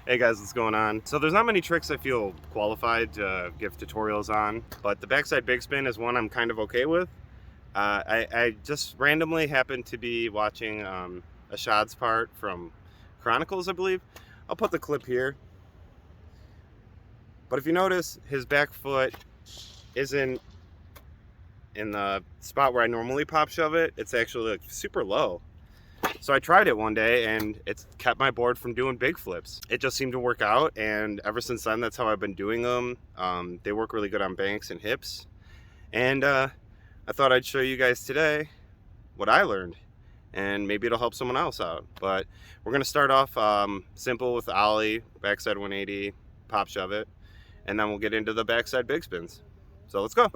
Hey guys, what's going on? So there's not many tricks I feel qualified to give tutorials on, but the backside big spin is one I'm kind of okay with. I just randomly happened to be watching Ishod's part from Chronicles, I believe. I'll put the clip here. But if you notice, his back foot isn't in the spot where I normally pop shove it. It's actually like super low. So I tried it one day and it's kept my board from doing big flips. It just seemed to work out, and ever since then that's how I've been doing them. They work really good on banks and hips. And I thought I'd show you guys today what I learned, and maybe it'll help someone else out. But we're gonna start off simple with the ollie, backside 180, pop shove it, and then we'll get into the backside big spins. So let's go.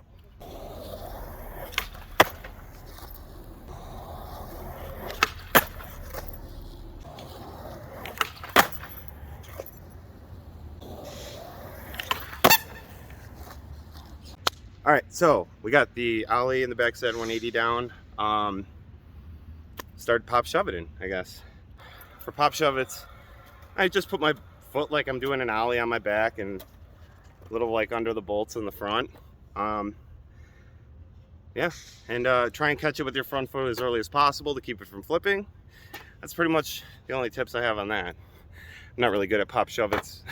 All right, so we got the ollie and the backside 180 down. Start pop shove it in, I guess. For pop shove it's, I just put my foot like I'm doing an ollie on my back and a little like under the bolts in the front. Yeah, and try and catch it with your front foot as early as possible to keep it from flipping. That's pretty much the only tips I have on that. I'm not really good at pop shove it's.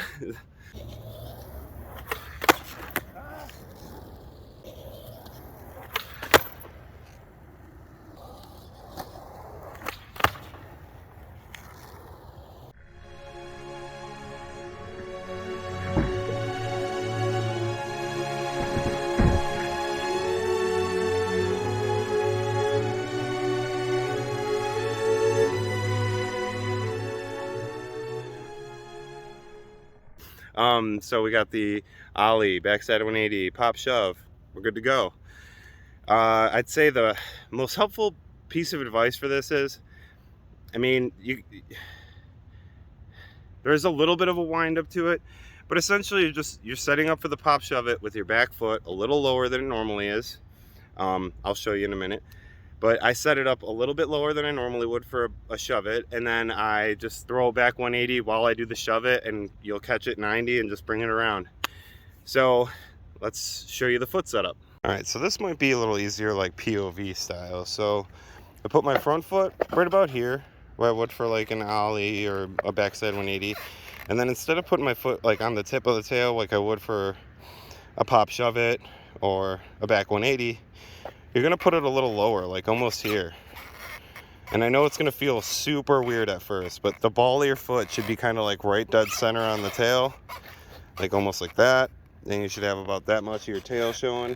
So we got the ollie, backside 180, pop shove. We're good to go. I'd say the most helpful piece of advice for this is, I mean, there's a little bit of a wind up to it, but essentially you're setting up for the pop shove it with your back foot a little lower than it normally is. I'll show you in a minute. But I set it up a little bit lower than I normally would for a shove it, and then I just throw back 180 while I do the shove it, and you'll catch it 90 and just bring it around. So let's show you the foot setup. All right, so this might be a little easier, like POV style. So I put my front foot right about here, where I would for like an ollie or a backside 180, and then instead of putting my foot like on the tip of the tail like I would for a pop shove it or a back 180, you're gonna put it a little lower, like almost here. And I know it's gonna feel super weird at first, but the ball of your foot should be kind of like right dead center on the tail, like almost like that. Then you should have about that much of your tail showing.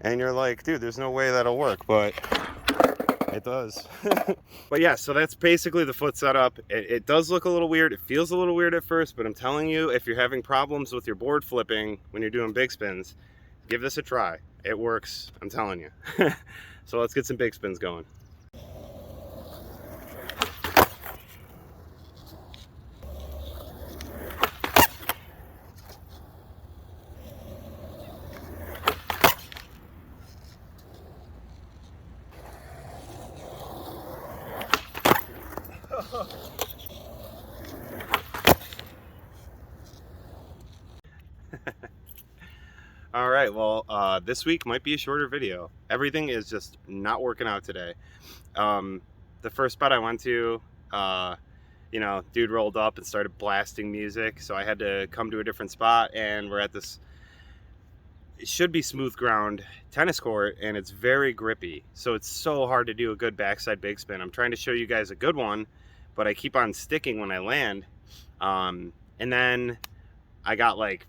And you're like, dude, there's no way that'll work, but it does. But yeah, so that's basically the foot setup. It does look a little weird. It feels a little weird at first, but I'm telling you, if you're having problems with your board flipping when you're doing big spins, give this a try. It works, I'm telling you. So let's get some big spins going. All right, well, this week might be a shorter video. Everything is just not working out today. The first spot I went to, you know, dude rolled up and started blasting music, so I had to come to a different spot, and we're at this, it should be smooth ground tennis court, and it's very grippy, so it's so hard to do a good backside big spin. I'm trying to show you guys a good one, but I keep on sticking when I land. And then I got like,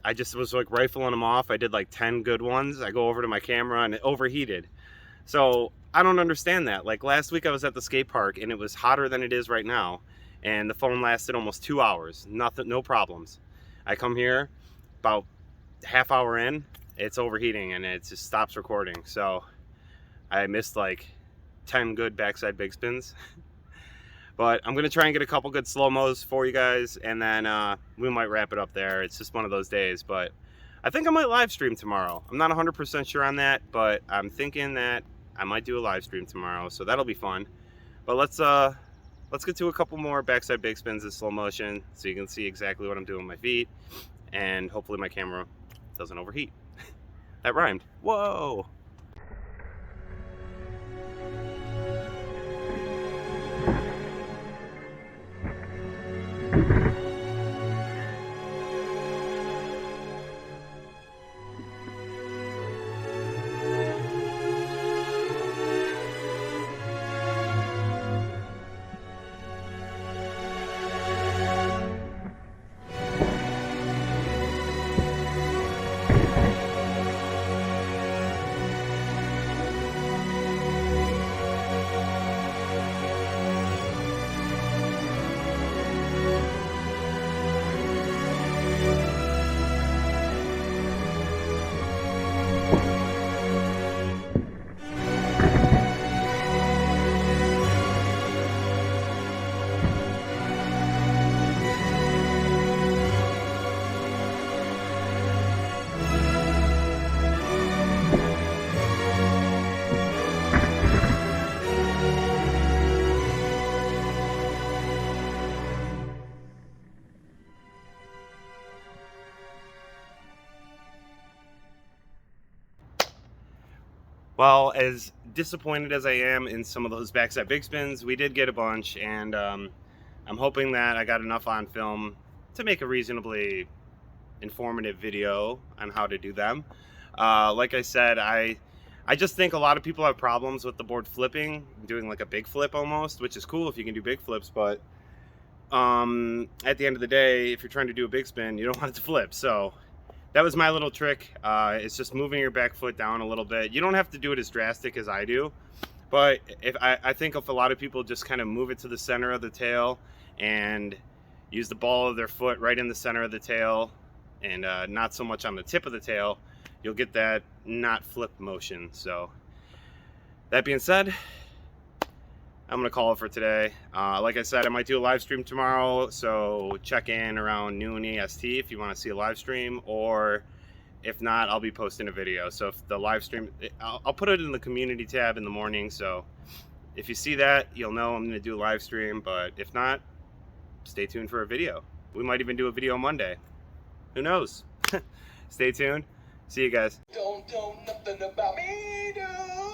I just was like rifling them off. I did like 10 good ones. I go over to my camera and it overheated. So I don't understand that. Like last week I was at the skate park and it was hotter than it is right now, and the phone lasted almost 2 hours. Nothing, no problems. I come here about half hour in, it's overheating and it just stops recording. So I missed like 10 good backside big spins. But I'm gonna try and get a couple good slow-mos for you guys, and then we might wrap it up there. It's just one of those days, but I think I might live stream tomorrow. I'm not 100% sure on that, but I'm thinking that I might do a live stream tomorrow, so that'll be fun. But let's get to a couple more backside big spins in slow motion so you can see exactly what I'm doing with my feet, and hopefully my camera doesn't overheat. That rhymed. Whoa! Well, as disappointed as I am in some of those backside big spins, we did get a bunch, and I'm hoping that I got enough on film to make a reasonably informative video on how to do them. Like I said, I just think a lot of people have problems with the board flipping, doing like a big flip almost, which is cool if you can do big flips, but at the end of the day, if you're trying to do a big spin, you don't want it to flip. So that was my little trick. It's just moving your back foot down a little bit. You don't have to do it as drastic as I do, but I think if a lot of people just kind of move it to the center of the tail and use the ball of their foot right in the center of the tail and not so much on the tip of the tail, you'll get that not flip motion. So that being said, I'm gonna call it for today. Like I said, I might do a live stream tomorrow, so check in around noon EST if you want to see a live stream, or if not, I'll be posting a video. So if the live stream, I'll put it in the community tab in the morning, so if you see that, you'll know I'm gonna do a live stream, but if not, stay tuned for a video. We might even do a video Monday. Who knows? Stay tuned. See you guys. Don't know nothing about me, dude.